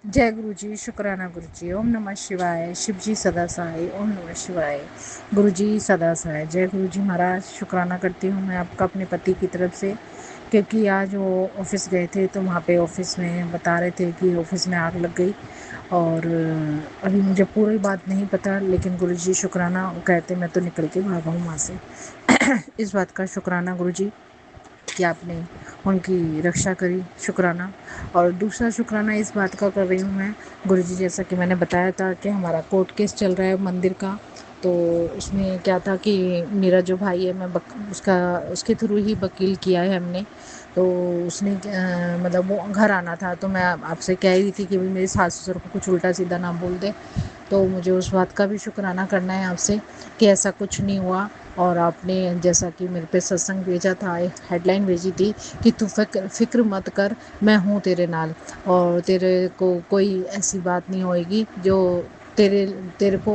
जय गुरु जी, शुक्राना गुरु जी। ओम नमः शिवाय। शिव जी सदा सहाय। ओम नमः शिवाय। गुरु जी सदा सहाय। जय गुरु जी महाराज। शुक्राना करती हूँ मैं आपका अपने पति की तरफ से, क्योंकि आज वो ऑफिस गए थे तो वहाँ पे ऑफिस में बता रहे थे कि ऑफिस में आग लग गई। और अभी मुझे पूरी बात नहीं पता, लेकिन गुरु जी शुक्राना, वो कहते मैं तो निकल के भागा हूँ वहाँ से। इस बात का शुक्राना गुरु जी कि आपने उनकी रक्षा करी, शुक्राना। और दूसरा शुक्राना इस बात का कर रही हूँ मैं, गुरुजी, जैसा कि मैंने बताया था कि हमारा कोर्ट केस चल रहा है मंदिर का। तो उसमें क्या था कि मेरा जो भाई है, मैं उसके थ्रू ही वकील किया है हमने। तो उसने मतलब वो घर आना था, तो मैं आपसे कह रही थी कि भाई मेरे सास ससुर को कुछ उल्टा सीधा ना बोल दे। तो मुझे उस बात का भी शुक्राना करना है आपसे कि ऐसा कुछ नहीं हुआ। और आपने जैसा कि मेरे पे सत्संग भेजा था, हेडलाइन भेजी थी कि तू फिक्र मत कर, मैं हूँ तेरे नाल, और तेरे को कोई ऐसी बात नहीं होएगी जो तेरे तेरे को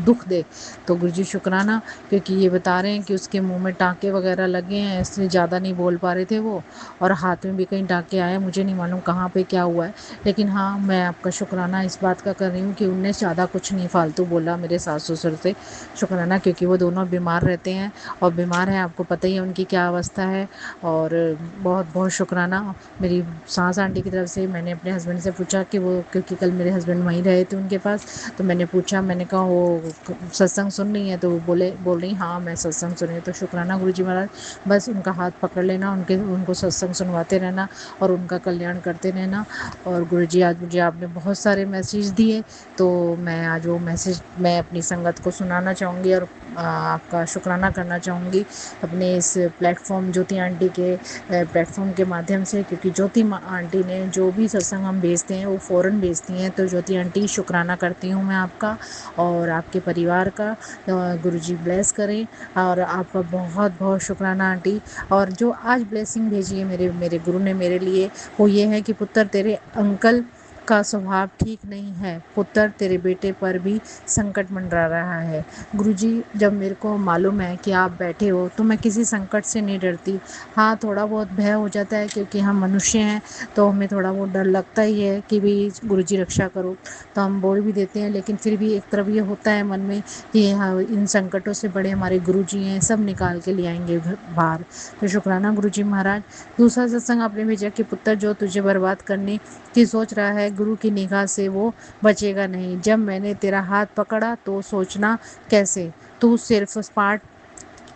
दुख दे। तो गुरुजी शुक्राना, क्योंकि ये बता रहे हैं कि उसके मुंह में टाँके वगैरह लगे हैं, इसलिए ज़्यादा नहीं बोल पा रहे थे वो। और हाथ में भी कहीं टाँके आए, मुझे नहीं मालूम कहाँ पे क्या हुआ है। लेकिन हाँ, मैं आपका शुक्राना इस बात का कर रही हूँ कि उनने ज़्यादा कुछ नहीं फालतू बोला मेरे सास ससुर से। शुक्राना, क्योंकि वो दोनों बीमार रहते हैं, और बीमार हैं, आपको पता ही है उनकी क्या अवस्था है। और बहुत बहुत शुक्राना मेरी सास आंटी की तरफ से। मैंने अपने हस्बैंड से पूछा कि वो, क्योंकि कल मेरे हस्बैंड वहीं रहे थे उनके पास, तो मैंने पूछा, मैंने कहा वो सत्संग सुन रही है? तो वो बोल रही हाँ मैं सत्संग सुन रही हूँ। तो शुक्राना गुरुजी महाराज, बस उनका हाथ पकड़ लेना, उनको सत्संग सुनवाते रहना और उनका कल्याण करते रहना। और गुरुजी, आज मुझे आपने बहुत सारे मैसेज दिए, तो मैं आज वो मैसेज मैं अपनी संगत को सुनाना चाहूँगी, और आपका शुक्राना करना चाहूँगी अपने इस प्लेटफॉर्म ज्योति आंटी के प्लेटफॉर्म के माध्यम से। क्योंकि ज्योति आंटी ने जो भी सत्संग हम भेजते हैं वो फ़ौरन भेजती हैं। तो ज्योति आंटी, शुक्राना करती हूँ मैं आपका और आपके परिवार का। गुरुजी ब्लेस करें। और आपका बहुत बहुत शुक्राना आंटी। और जो आज ब्लेसिंग भेजी है मेरे मेरे गुरु ने मेरे लिए, वो ये है कि पुत्र, तेरे अंकल का स्वभाव ठीक नहीं है। पुत्र, तेरे बेटे पर भी संकट मंडरा रहा है। गुरुजी, जब मेरे को मालूम है कि आप बैठे हो, तो मैं किसी संकट से नहीं डरती। हाँ, थोड़ा बहुत भय हो जाता है, क्योंकि हम मनुष्य हैं, तो हमें थोड़ा बहुत डर लगता ही है कि भाई गुरुजी रक्षा करो, तो हम बोल भी देते हैं। लेकिन फिर भी एक तरफ ये होता है मन में कि हाँ, इन संकटों से बड़े हमारे गुरुजी हैं, सब निकाल के ले आएंगे बाहर। तो शुक्राना गुरुजी महाराज। दूसरा सत्संग आपने भेजा कि पुत्र, जो तुझे बर्बाद करने की सोच रहा है, गुरु की निगाह से वो बचेगा नहीं। जब मैंने तेरा हाथ पकड़ा तो सोचना कैसे, तू सिर्फ पाठ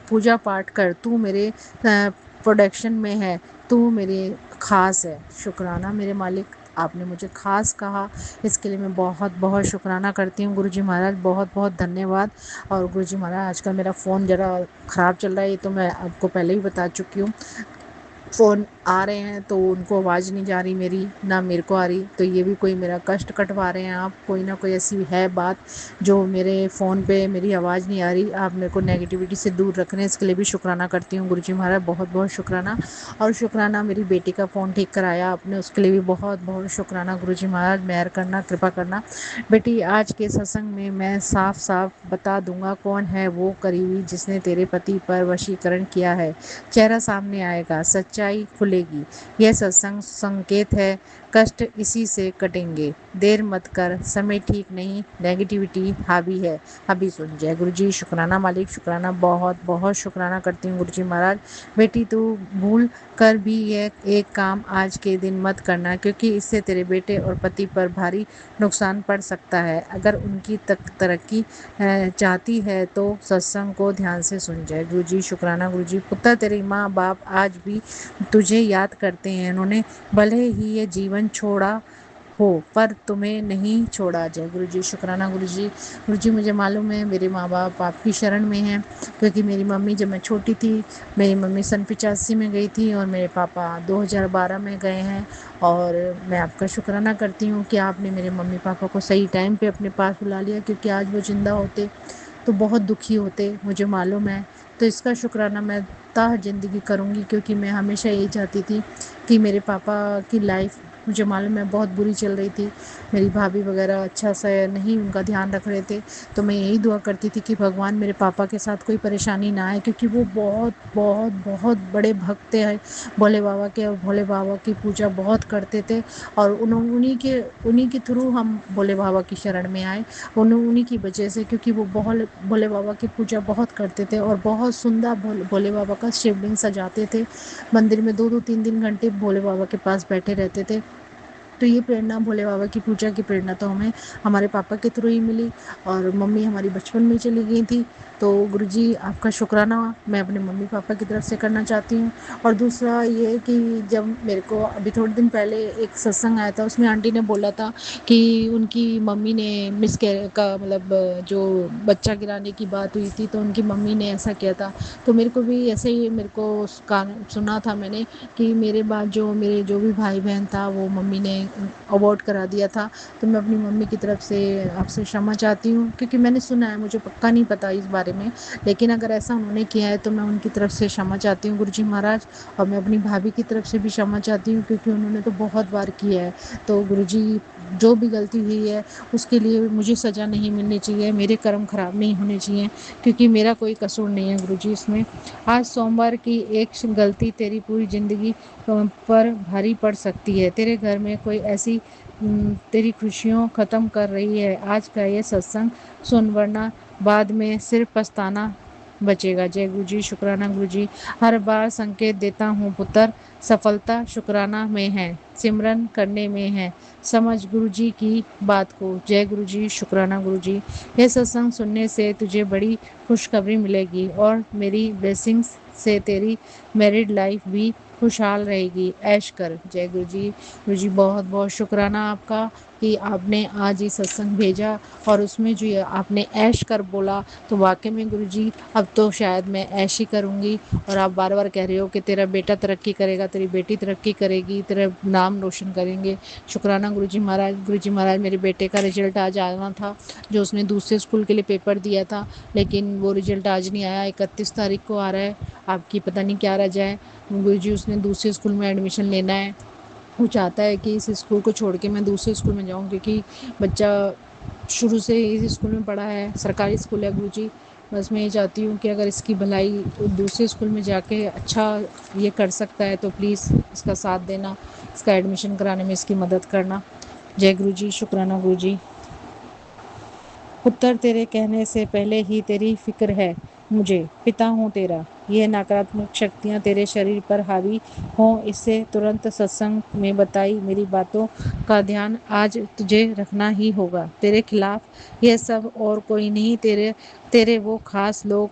पूजा पाठ कर, तू मेरे प्रोडक्शन में है, तू मेरे खास है। शुक्राना मेरे मालिक, आपने मुझे खास कहा, इसके लिए मैं बहुत बहुत शुक्राना करती हूँ गुरुजी महाराज, बहुत बहुत धन्यवाद। और गुरुजी महाराज, आजकल मेरा फ़ोन ज़रा ख़राब चल रहा है, ये तो मैं आपको पहले ही बता चुकी हूँ। फ़ोन आ रहे हैं तो उनको आवाज़ नहीं जा रही मेरी, ना मेरे को आ रही, तो ये भी कोई मेरा कष्ट कटवा रहे हैं आप। कोई ना कोई ऐसी है बात जो मेरे फ़ोन पे मेरी आवाज़ नहीं आ रही, आप मेरे को नेगेटिविटी से दूर रख रहे हैं, इसके लिए भी शुक्राना करती हूँ गुरुजी महाराज, बहुत बहुत शुक्राना। और शुक्राना मेरी बेटी का फ़ोन ठीक कराया आपने, उसके लिए भी बहुत बहुत शुक्राना गुरुजी महाराज, मेहर करना, कृपा करना। बेटी, आज के सत्संग में मैं साफ साफ बता दूंगा कौन है वो करीबी जिसने तेरे पति पर वशीकरण किया है। चेहरा सामने आएगा, सच्चाई खुलेगी। यह सत्संग संकेत है, कष्ट इसी से कटेंगे। देर मत कर, समय ठीक नहीं, नेगेटिविटी हावी है। अभी सुन। जय गुरु जी। शुक्राना मालिक, शुक्राना, बहुत बहुत शुक्राना करती हूँ गुरु जी महाराज। बेटी, तू भूल कर भी ये एक काम आज के दिन मत करना, क्योंकि इससे तेरे बेटे और पति पर भारी नुकसान पड़ सकता है। अगर उनकी तरक्की चाहती है तो सत्संग को ध्यान से सुन। जाए गुरु जी। शुक्राना गुरु जी। पुत्र, तेरी माँ बाप आज भी तुझे याद करते हैं, उन्होंने भले ही ये जीवन छोड़ा हो पर तुम्हें नहीं छोड़ा। जय गुरु जी। शुक्राना गुरु जी। गुरु जी, मुझे मालूम है मेरे माँ बाप आपकी शरण में हैं, क्योंकि मेरी मम्मी जब मैं छोटी थी, मेरी मम्मी सन 85 में गई थी और मेरे पापा 2012 में गए हैं। और मैं आपका शुक्राना करती हूँ कि आपने मेरे मम्मी पापा को सही टाइम पे अपने पास बुला लिया, क्योंकि आज वो जिंदा होते तो बहुत दुखी होते, मुझे मालूम है। तो इसका शुक्राना मैं ज़िंदगी करूँगी, क्योंकि मैं हमेशा यही चाहती थी कि मेरे पापा की लाइफ मुझे मालूम है बहुत बुरी चल रही थी, मेरी भाभी वगैरह अच्छा सा नहीं उनका ध्यान रख रहे थे। तो मैं यही दुआ करती थी कि भगवान मेरे पापा के साथ कोई परेशानी ना आए, क्योंकि वो बहुत बहुत बहुत बड़े भक्त हैं भोले बाबा के, और भोले बाबा की पूजा बहुत करते थे। और उन्हीं के थ्रू हम भोले बाबा की शरण में आए, उन्हीं की वजह से, क्योंकि वो बहुत भोले बाबा की पूजा बहुत करते थे और बहुत सुंदर भोले बाबा का शिवलिंग सजाते थे। मंदिर में 2-2 3-3 घंटे भोले बाबा के पास बैठे रहते थे। तो ये प्रेरणा भोले बाबा की पूजा की प्रेरणा तो हमें हमारे पापा के थ्रू ही मिली, और मम्मी हमारी बचपन में चली गई थी। तो गुरुजी आपका शुक्राना मैं अपने मम्मी पापा की तरफ से करना चाहती हूँ। और दूसरा ये है कि जब मेरे को अभी थोड़े दिन पहले एक सत्संग आया था, उसमें आंटी ने बोला था कि उनकी मम्मी ने मिसकैरेज का मतलब जो बच्चा गिराने की बात हुई थी, तो उनकी मम्मी ने ऐसा किया था। तो मेरे को भी ऐसे ही मेरे को सुना था मैंने कि मेरे बाद जो मेरे जो भी भाई बहन था वो मम्मी ने अबॉर्ट करा दिया था। तो मैं अपनी मम्मी की तरफ से आपसे क्षमा चाहती हूँ, क्योंकि मैंने सुना है, मुझे पक्का नहीं पता इस बारे में, लेकिन अगर ऐसा उन्होंने किया है तो मैं उनकी तरफ से क्षमा चाहती हूँ गुरुजी महाराज। और मैं अपनी भाभी की तरफ से भी क्षमा चाहती हूँ, क्योंकि उन्होंने तो बहुत बार किया है। तो गुरुजी जो भी गलती हुई है उसके लिए मुझे सज़ा नहीं मिलनी चाहिए, मेरे कर्म खराब नहीं होने चाहिए, क्योंकि मेरा कोई कसूर नहीं है गुरुजी इसमें। आज सोमवार की एक गलती तेरी पूरी ज़िंदगी पर भारी पड़ सकती है। तेरे घर में कोई ऐसी तेरी खुशियों ख़त्म कर रही है। आज का ये सत्संग सुन, वरना बाद में सिर्फ पछताना बचेगा। जय गुरु जी, शुक्राना गुरु जी। हर बार संकेत देता हूँ पुत्र, सफलता शुक्राना में है, सिमरन करने में है। समझ गुरु जी की बात को। जय गुरु जी, शुक्राना गुरु जी। यह सत्संग सुनने से तुझे बड़ी खुशखबरी मिलेगी, और मेरी ब्लेसिंग्स से तेरी मैरिड लाइफ भी खुशहाल रहेगी। ऐश कर। जय गुरु जी। गुरु जी बहुत बहुत शुक्राना आपका कि आपने आज ये सत्संग भेजा, और उसमें जो ये आपने ऐश कर बोला, तो वाकई में गुरु जी अब तो शायद मैं ऐश ही करूँगी। और आप बार बार कह रहे हो कि तेरा बेटा तरक्की करेगा, तेरी बेटी तरक्की करेगी, तेरा नाम रोशन करेंगे। शुक्राना गुरु जी महाराज। गुरु जी महाराज मेरे बेटे का रिजल्ट आज आना था, जो उसने दूसरे स्कूल के लिए पेपर दिया था, लेकिन वो रिजल्ट आज नहीं आया, 31 तारीख को आ रहा है। आपकी पता नहीं क्या रह जाए गुरु जी, उसने दूसरे स्कूल में एडमिशन लेना है। वो चाहता है कि इस स्कूल को छोड़ के मैं दूसरे स्कूल में जाऊँ, क्योंकि बच्चा शुरू से इस स्कूल में पढ़ा है, सरकारी स्कूल है गुरु जी। बस मैं ये चाहती हूँ कि अगर इसकी भलाई दूसरे स्कूल में जाके अच्छा ये कर सकता है तो प्लीज़ इसका साथ देना, इसका एडमिशन कराने में इसकी मदद करना। जय गुरु जी, शुक्राना गुरु जी। पुत्र तेरे कहने से पहले ही तेरी फिक्र है मुझे, पिता हूँ तेरा। ये नकारात्मक शक्तियाँ तेरे शरीर पर हावी हों, इससे तुरंत सत्संग में बताई मेरी बातों का ध्यान आज तुझे रखना ही होगा। तेरे खिलाफ यह सब और कोई नहीं, तेरे तेरे वो खास लोग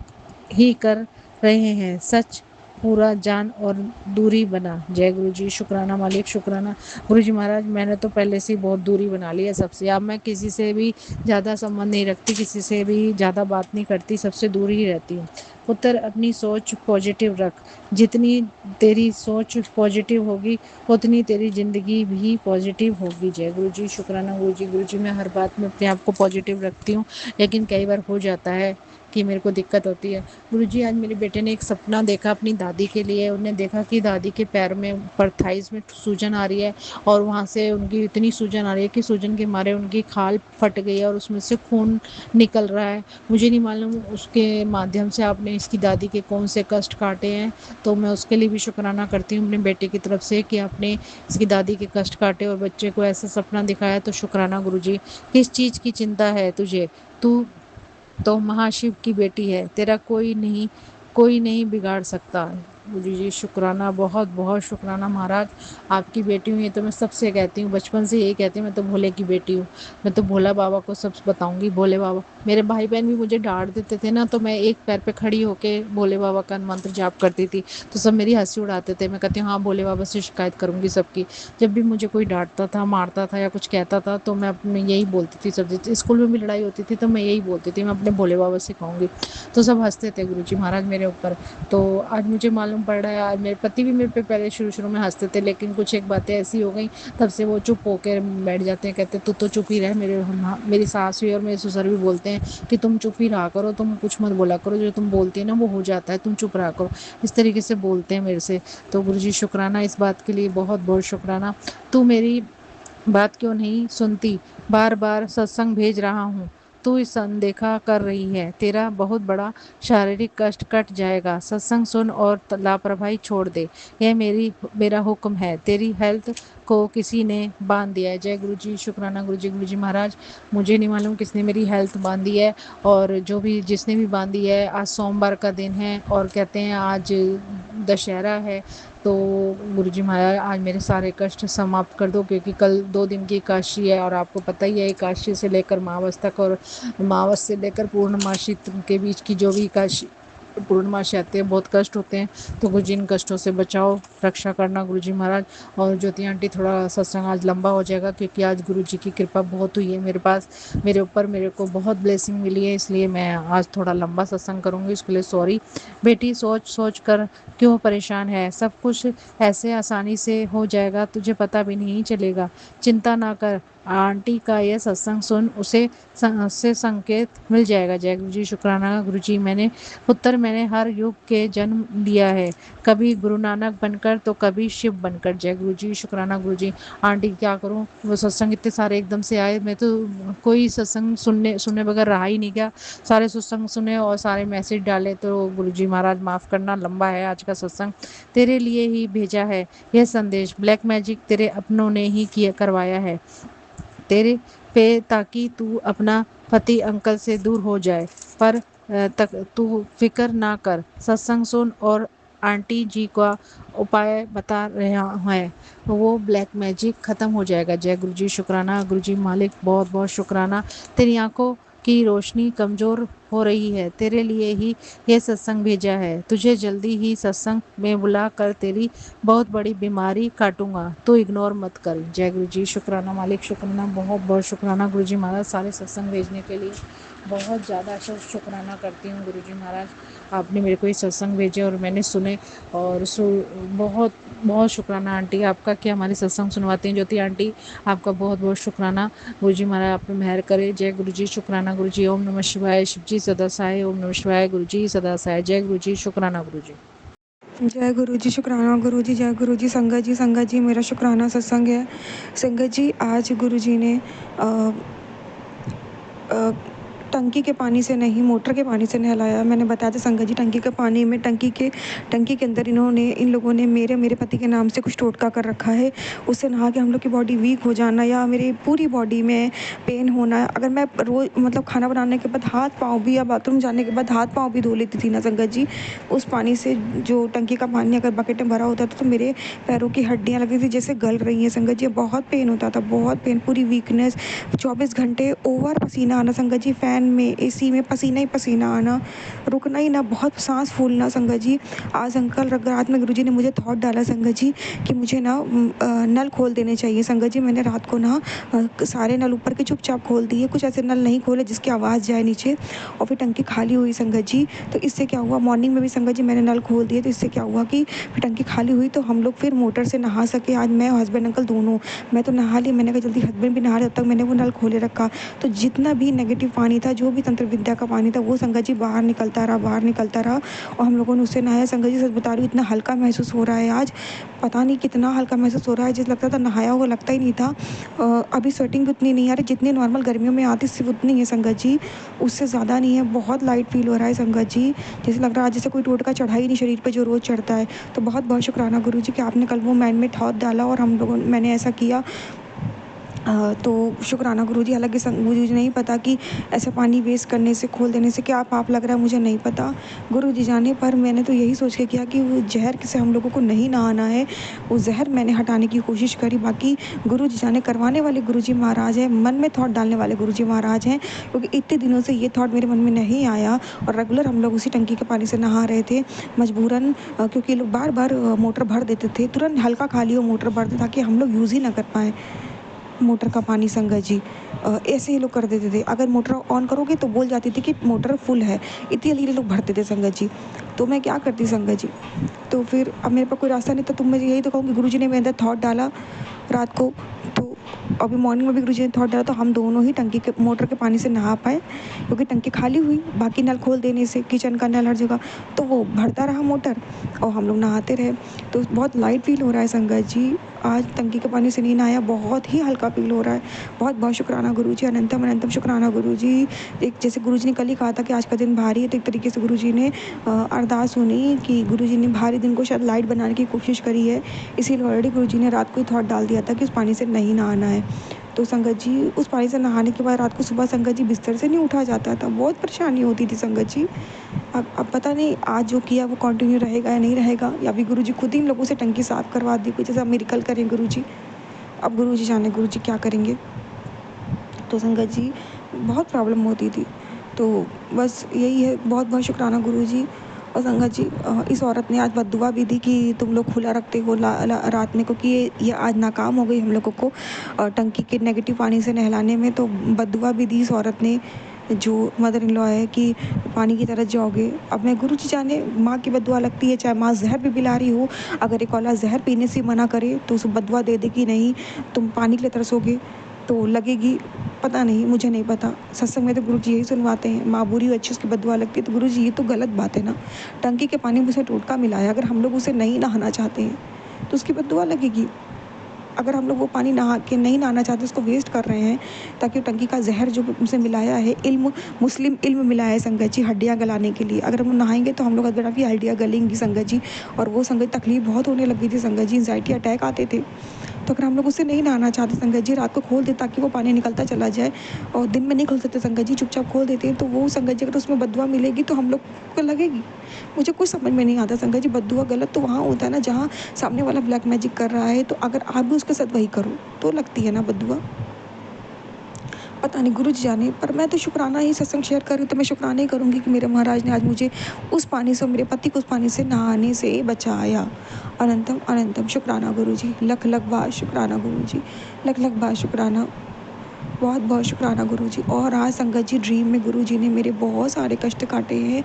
ही कर रहे हैं। सच पूरा जान और दूरी बना। जय गुरु जी, शुक्राना मालिक, शुक्राना गुरु जी महाराज। मैंने तो पहले से ही बहुत दूरी बना ली है सबसे। अब मैं किसी से भी ज़्यादा संबंध नहीं रखती, किसी से भी ज़्यादा बात नहीं करती, सबसे दूर ही रहती हूँ। पुत्र अपनी सोच पॉजिटिव रख। जितनी तेरी सोच पॉजिटिव होगी उतनी तेरी ज़िंदगी भी पॉजिटिव होगी। जय गुरु जी, शुक्राना गुरु जी। गुरु जी मैं हर बात में अपने आप को पॉजिटिव रखती हूँ, लेकिन कई बार हो जाता है कि मेरे को दिक्कत होती है। गुरु जी आज मेरे बेटे ने एक सपना देखा अपनी दादी के लिए। उन्होंने देखा कि दादी के पैर में पर थाइस में सूजन आ रही है, और वहाँ से उनकी इतनी सूजन आ रही है कि सूजन के मारे उनकी खाल फट गई है और उसमें से खून निकल रहा है। मुझे नहीं मालूम उसके माध्यम से आपने इसकी दादी के कौन से कष्ट काटे हैं, तो मैं उसके लिए भी शुक्राना करती हूँ अपने बेटे की तरफ से कि आपने इसकी दादी के कष्ट काटे और बच्चे को ऐसा सपना दिखाया। तो शुक्राना गुरु जी। किस चीज़ की चिंता है तुझे? तू तो महाशिव की बेटी है, तेरा कोई नहीं बिगाड़ सकता। गुरु जी शुक्राना, बहुत बहुत शुक्राना महाराज। आपकी बेटी हूँ, ये तो मैं सबसे कहती हूँ, बचपन से यही कहती हूँ, मैं तो भोले की बेटी हूँ। मैं तो भोला बाबा को सब बताऊंगी। भोले बाबा, मेरे भाई बहन भी मुझे डांट देते थे ना, तो मैं एक पैर पे खड़ी होके भोले बाबा का मंत्र जाप करती थी, तो सब मेरी हंसी उड़ाते थे। मैं कहती हूँ हाँ भोले बाबा से शिकायत करूंगी सबकी। जब भी मुझे कोई डांटता था, मारता था या कुछ कहता था, तो मैं अपने यही बोलती थी। सब स्कूल में भी लड़ाई होती थी तो मैं यही बोलती थी, मैं अपने भोले बाबा से कहूँगी। तो सब हंसते थे गुरु जी महाराज मेरे ऊपर। तो आज मुझे मालूम मालूम पड़ रहा है। आज मेरे पति भी मेरे पे पहले शुरू-शुरू में हँसते थे, लेकिन कुछ एक बातें ऐसी हो गई, तब से वो चुप होकर बैठ जाते हैं, कहते तू तो चुप ही रह। मेरी सास भी और मेरे ससुर भी बोलते हैं कि तुम चुप ही रहा करो, तुम कुछ मत बोला करो, जो तुम बोलती है ना वो हो जाता है, तुम चुप रहा करो। इस तरीके से बोलते हैं मेरे से। तो गुरुजी शुक्राना इस बात के लिए, बहुत-बहुत शुक्राना। तू मेरी बात क्यों नहीं सुनती? बार-बार सत्संग भेज रहा हूँ, तू इस अनदेखा कर रही है। तेरा बहुत बड़ा शारीरिक कष्ट कट जाएगा। सत्संग सुन और लापरवाही छोड़ दे। यह मेरा हुक्म है। तेरी हेल्थ को किसी ने बांध दिया है। जय गुरु जी, शुक्राना गुरु जी। गुरु जी महाराज, मुझे नहीं मालूम किसने मेरी हेल्थ बांधी है, और जिसने भी बांधी है, आज सोमवार का दिन है और कहते हैं आज दशहरा है। तो गुरुजी महाराज आज मेरे सारे कष्ट समाप्त कर दो, क्योंकि कल 2 दिन की एकादशी है और आपको पता ही है एकादशी से लेकर मावस तक, और मावस से लेकर पूर्णमासी के बीच की जो भी एकादशी पूर्णमासी आती है बहुत कष्ट होते हैं। तो गुरुजी इन कष्टों से बचाओ, रक्षा करना गुरुजी महाराज। और ज्योति आंटी, थोड़ा सत्संग आज लंबा हो जाएगा, क्योंकि आज गुरुजी की कृपा बहुत हुई है मेरे पास, मेरे ऊपर, मेरे को बहुत ब्लेसिंग मिली है, इसलिए मैं आज थोड़ा लंबा सत्संग करूँगी, उसके लिए सॉरी। बेटी, सोच सोच कर क्यों परेशान है? सब कुछ ऐसे आसानी से हो जाएगा, तुझे पता भी नहीं चलेगा। चिंता ना कर, आंटी का ये सत्संग सुन, उससे संकेत मिल जाएगा। जय गुरु जी, शुक्राना गुरु जी। मैंने हर युग के जन्म लिया है, कभी गुरु नानक बनकर तो कभी शिव बनकर। जय गुरु जी, शुक्राना गुरु जी। आंटी क्या करूं, वो सत्संग इतने सारे एकदम से आए, मैं तो कोई सत्संग सुनने सुनने बगैर रहा ही नहीं गया। सारे सत्संग सुने और सारे मैसेज डाले। तो गुरु जी महाराज माफ करना, लंबा है आज का सत्संग। तेरे लिए ही भेजा है यह संदेश। ब्लैक मैजिक तेरे अपनों ने ही किया करवाया है तेरे पे, ताकि तू अपना पति अंकल से दूर हो जाए। पर तक तू फिक्र ना कर, सत्संग सुन और आंटी जी का उपाय बता रहा है, वो ब्लैक मैजिक खत्म हो जाएगा। जय गुरु जी, शुक्राना गुरु जी। मालिक, बहुत बहुत शुक्राना। तेरी आंखों की रोशनी कमजोर हो रही है, तेरे लिए ही ये सत्संग भेजा है। तुझे जल्दी ही सत्संग में बुला कर तेरी बहुत बड़ी बीमारी काटूंगा, तो इग्नोर मत कर। जय गुरु जी, शुक्राना मालिक, शुक्राना, बहुत बहुत शुक्राना गुरु जी महाराज, सारे सत्संग भेजने के लिए बहुत ज़्यादा शुक्राना करती हूँ गुरु जी महाराज। आपने मेरे को ये सत्संग भेजे और मैंने सुने, और बहुत बहुत शुक्राना आंटी आपका कि हमारे सत्संग सुनवाती हैं। ज्योति आंटी, आपका बहुत बहुत शुक्राना। गुरु जी महाराज आप पे मेहर करे। जय गुरु जी, शुक्राना गुरु जी। ओम नमः शिवाय, शिव जी सदा सहाय। ओम नमः शिवाय, गुरु जी सदा सहाय। जय गुरु जी, शुक्राना गुरु जी। जय गुरु जी, शुक्राना गुरु जी। जय गुरु जी। संगत जी मेरा शुक्राना सत्संग है। संगत जी, आज गुरु जी ने टंकी के पानी से नहीं, मोटर के पानी से नहलाया। मैंने बताया था संगत जी, टंकी के पानी में टंकी के अंदर इन लोगों ने मेरे पति के नाम से कुछ टोटका कर रखा है। उससे नहा के हम लोग की बॉडी वीक हो जाना या मेरी पूरी बॉडी में पेन होना, अगर मैं रोज़ मतलब खाना बनाने के बाद हाथ पाँव भी या बाथरूम जाने के बाद हाथ पाँव भी धो लेती थी ना संगत जी, उस पानी से, जो टंकी का पानी अगर बकेट में भरा होता था, तो मेरे पैरों की हड्डियाँ लगती थी जैसे गल रही हैं संगत जी। बहुत पेन होता था, बहुत पेन, पूरी वीकनेस, 24 घंटे ओवर पसीना आना संगत जी, फ़ैन में, एसी में पसीना ही पसीना आना, रुकना ही ना, बहुत सांस फूलना संगत जी। आज रात में गुरुजी ने मुझे थॉट डाला संगत जी कि मुझे ना नल खोल देने चाहिए संगत जी। मैंने रात को ना सारे नल ऊपर के चुपचाप खोल दिए, कुछ ऐसे नल नहीं खोले जिसकी आवाज़ जाए नीचे, और फिर टंकी खाली हुई संगत जी। तो इससे क्या हुआ, मॉर्निंग में भी संगत जी मैंने नल खोल दिए, तो इससे क्या हुआ कि फिर टंकी खाली हुई तो हम लोग फिर मोटर से नहा सके। आज मैं हस्बैंड अंकल दोनों, मैं तो नहा ली, मैंने कहा जल्दी हस्बैंड भी नहा ले, तब तक मैंने वो नल खोले रखा। तो जितना भी नेगेटिव पानी था, जो भी तंत्र विद्या का पानी था, वो संगत जी बाहर निकलता रहा, और हम लोगों ने उससे नहाया संगत जी। सच बता रही हूँ, इतना हल्का महसूस हो रहा है आज, पता नहीं कितना हल्का महसूस हो रहा है, जैसे लगता था नहाया हुआ, लगता ही नहीं था। अभी स्वेटिंग भी उतनी नहीं आ रही जितनी नॉर्मल गर्मियों में आती, सिर्फ उतनी है संगत जी, उससे ज़्यादा नहीं है। बहुत लाइट फील हो रहा है संगत जी, जैसे लग रहा है जैसे कोई टोटका चढ़ा ही नहीं शरीर पर, जो रोज़ चढ़ता है। तो बहुत बहुत शुक्राना गुरु जी कि आपने कल वो माइंड में थॉट डाला और मैंने ऐसा किया। तो शुक्राना गुरुजी। हालाँकि मुझे नहीं पता कि ऐसा पानी वेस्ट करने से, खोल देने से क्या पाप लग रहा है, मुझे नहीं पता, गुरुजी जाने। पर मैंने तो यही सोच के किया कि वो ज़हर से हम लोगों को नहीं नहाना है, वो ज़हर मैंने हटाने की कोशिश करी। बाकी गुरुजी जाने, करवाने वाले गुरुजी महाराज हैं, मन में थॉट डालने वाले गुरुजी महाराज हैं, क्योंकि इतने दिनों से ये थॉट मेरे मन में नहीं आया और रेगुलर हम लोग उसी टंकी के पानी से नहा रहे थे मजबूरन, क्योंकि लोग बार बार मोटर भर देते थे, तुरंत हल्का खाली हो मोटर भर दे ताकि हम लोग यूज़ ही ना कर पाएँ। मोटर का पानी संगत जी ऐसे ही लोग कर देते थे। अगर मोटर ऑन करोगे तो बोल जाती थी कि मोटर फुल है, इतनी जल्दी लोग भरते थे संगत जी। तो मैं क्या करती संगत जी, तो फिर अब मेरे पास कोई रास्ता नहीं था, तो मैं यही तो कहूँगी गुरुजी ने मेरे अंदर थॉट डाला रात को, तो अभी मॉर्निंग में भी गुरुजी ने थॉट डाला, तो हम दोनों ही टंकी के मोटर के पानी से नहा पाए, क्योंकि टंकी खाली हुई बाकी नल खोल देने से, किचन का नल हर जगह, तो वो भरता रहा मोटर और हम लोग नहाते रहे। तो बहुत लाइट फील हो रहा है संगत जी, आज टंकी के पानी से नहीं नहाया, बहुत ही हल्का फील हो रहा है। बहुत बहुत शुक्राना गुरुजी, अनंतम अनंतम शुक्राना गुरुजी। एक जैसे गुरुजी ने कल ही कहा था कि आज का दिन भारी है, तो एक तरीके से गुरुजी ने अरदास सुनी कि गुरुजी ने भारी दिन को शायद लाइट बनाने की कोशिश करी है, इसीलिए ऑलरेडी गुरुजी ने रात को ही थॉट डाल दिया था कि उस पानी से नहीं नहाना है। तो संगत जी उस पानी से नहाने के बाद रात को सुबह संगत जी बिस्तर से नहीं उठा जाता था, बहुत परेशानी होती थी संगत जी। अब पता नहीं आज जो किया वो कंटिन्यू रहेगा या नहीं रहेगा, या अभी गुरुजी खुद ही इन लोगों से टंकी साफ़ करवा दी, कुछ ऐसा मिरेकल करें गुरुजी। अब गुरुजी जाने गुरुजी क्या करेंगे। तो संगत जी बहुत प्रॉब्लम होती थी। तो बस यही है, बहुत बहुत शुक्राना गुरुजी। और संगत जी इस औरत ने आज बद्दुआ भी दी कि तुम लोग खुला रखते हो रात में, क्योंकि ये आज नाकाम हो गई हम लोगों को टंकी के नेगेटिव पानी से नहलाने में, तो बद्दुआ भी दी इस औरत ने जो मदर इन लॉ है कि पानी की तरफ जाओगे। अब मैं गुरुजी जाने माँ की बद्दुआ लगती है, चाहे माँ जहर भी पिला रही हो, अगर एक औलाद जहर पीने से मना करे तो उसे बद्दुआ दे दे कि नहीं तुम पानी के लिए तरसोगे तो लगेगी। पता नहीं, मुझे नहीं पता, सत्संग में तो गुरुजी यही सुनवाते हैं, माँ बुरी हो अच्छी उसकी बद्दुआ लगती है, तो गुरुजी ये तो गलत बात है ना। टंकी के पानी में उसे टोटका मिलाया, अगर हम लोग उसे नहीं नहाना चाहते हैं तो उसकी बद्दुआ लगेगी। अगर हम लोग वो पानी नहा के नहीं नहाना चाहते, उसको वेस्ट कर रहे हैं ताकि वो टंकी का जहर जो उसे मिलाया है, इल्म मुस्लिम इल्म मिलाया है संगत जी, हड्डियाँ गलाने के लिए, अगर हम लोग नहाएंगे तो हम लोग अगर की हड्डियाँ गलेंगी संगत जी। और वो संगत तकलीफ बहुत होने लगी थी संगत जी, एंजाइटी अटैक आते थे। तो अगर हम लोग उससे नहीं नहाना चाहते संगत जी, रात को खोल दे ताकि वो पानी निकलता चला जाए, और दिन में नहीं खोल सकते संगत जी, चुपचाप खोल देते हैं, तो वो संगत जी अगर उसमें बद्दुआ मिलेगी तो हम लोग को लगेगी। मुझे कुछ समझ में नहीं आता संगत जी, बद्दुआ गलत तो वहाँ होता है ना जहाँ सामने वाला ब्लैक मैजिक कर रहा है, तो अगर आप भी उसके साथ वही करो तो लगती है ना बद्दुआ। पता नहीं गुरुजी जाने, पर मैं तो शुक्राना ही सत्संग शेयर कर रही हूँ, तो मैं शुक्राना ही करूँगी कि मेरे महाराज ने आज मुझे उस पानी से, मेरे पति को उस पानी से नहाने से बचाया। अनंतम अनंतम शुक्राना गुरुजी, लख लख बार शुक्राना गुरुजी, लख लख बार शुक्राना, बहुत बहुत शुक्राना गुरुजी। और आज संगत जी ड्रीम में गुरुजी ने मेरे बहुत सारे कष्ट काटे हैं।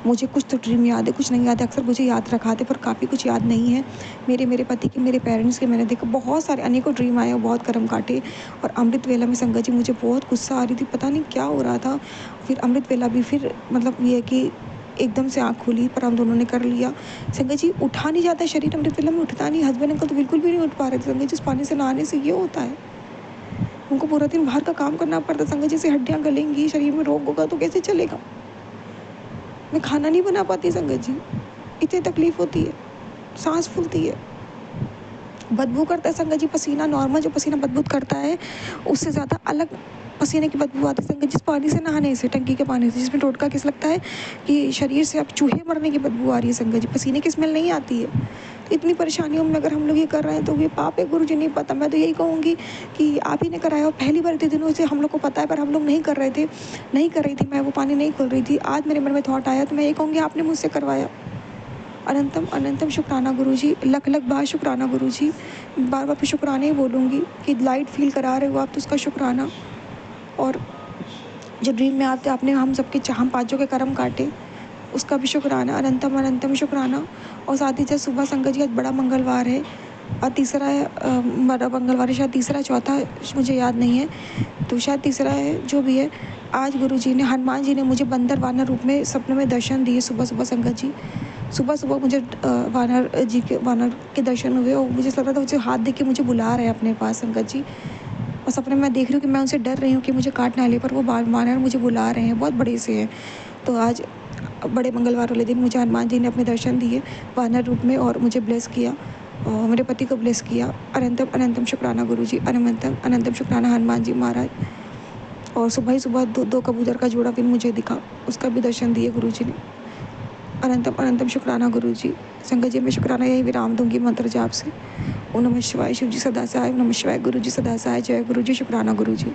मुझे कुछ तो ड्रीम याद है, कुछ नहीं याद है, अक्सर मुझे याद रखाते पर काफ़ी कुछ याद नहीं है। मेरे पति के, मेरे पेरेंट्स के मैंने देखा बहुत सारे अनेकों ड्रीम आए और बहुत कर्म काटे। और अमृत वेला में संगत जी मुझे बहुत गुस्सा आ रही थी, पता नहीं क्या हो रहा था। फिर अमृत वेला भी फिर मतलब ये है कि एकदम से आँख खुली, पर हम दोनों ने कर लिया। संगत जी उठा नहीं जाता शरीर, अमृत वेला में उठता नहीं, हस्बैंड अंकल तो बिल्कुल भी नहीं उठ पा रहे थे संगत जी, उस पानी से नहाने से ये होता है। उनको पूरा दिन बाहर का काम करना पड़ता संगत जी, से हड्डियाँ गलेंगी, शरीर में रोग होगा तो कैसे चलेगा। मैं खाना नहीं बना पाती संगत जी, इतनी तकलीफ होती है, सांस फूलती है, बदबू करता है संगत जी, पसीना नॉर्मल जो पसीना बदबू करता है उससे ज़्यादा अलग पसीने की बदबू आती है संगत, जिस पानी से नहाने से, टंकी के पानी से, जिसमें टोटका किस लगता है कि शरीर से अब चूहे मरने की बदबू आ रही है संगत जी, पसीने की स्मेल नहीं आती है। तो इतनी परेशानियों में अगर हम लोग ये कर रहे हैं तो ये पाप है गुरुजी, नहीं पता, मैं तो यही कहूँगी कि आप ही ने कराया, और पहली बार इतने दिनों से हम लोग को पता है पर हम लोग नहीं कर रहे थे, नहीं कर रही थी मैं, वो पानी नहीं खोल रही थी। आज मेरे मन में थॉट आया तो मैं ये कहूँगी आपने मुझसे करवाया। अनंतम अनंतम शुक्राना गुरुजी, लख लख बार शुक्राना गुरुजी, बार बार फिर शुक्राना ही बोलूँगी कि लाइट फील करा रहे हो आप तो उसका शुक्राना। और जो ड्रीम में आते आपने हम सबके हम पाँचों के कर्म काटे उसका भी शुक्राना, अनंतम अनंतम शुक्राना। और साथ ही साथ सुबह संगत जी आज बड़ा मंगलवार है और तीसरा है बड़ा मंगलवार है, शायद तीसरा चौथा मुझे याद नहीं है, तो शायद तीसरा है जो भी है। आज गुरुजी ने, हनुमान जी ने मुझे बंदर वानर रूप में सपने में दर्शन दिए सुबह सुबह संगत जी। सुबह सुबह मुझे वानर के दर्शन हुए और मुझे ऐसा लग रहा था मुझे हाथ देके मुझे बुला रहे हैं अपने पास संगत जी। और सपने में मैं देख रही हूँ कि मैं उनसे डर रही हूँ कि मुझे काट ना ले, पर वो वानर मुझे बुला रहे हैं, बहुत बड़े से हैं। तो आज बड़े मंगलवार वाले दिन मुझे हनुमान जी ने अपने दर्शन दिए वानर रूप में और मुझे ब्लेस किया और मेरे पति को ब्लेस किया। अनंतम अनंतम शुक्राना गुरुजी, अनंतम अनंतम शुक्राना हनुमान जी महाराज। और सुबह ही सुबह दो कबूतर का जोड़ा फिर मुझे दिखा, उसका भी दर्शन दिए गुरुजी ने। अनंतम अनंतम शुक्राना गुरुजी। संगत जी मैं शुक्राना यही विराम दूंगी मंत्र जाप से। ओम नमः शिवाय, शिव जी सदा सहाय, ओम नमः शिवाय, गुरु जी सदा सहाय, जय गुरु जी, शुक्राना गुरु जी।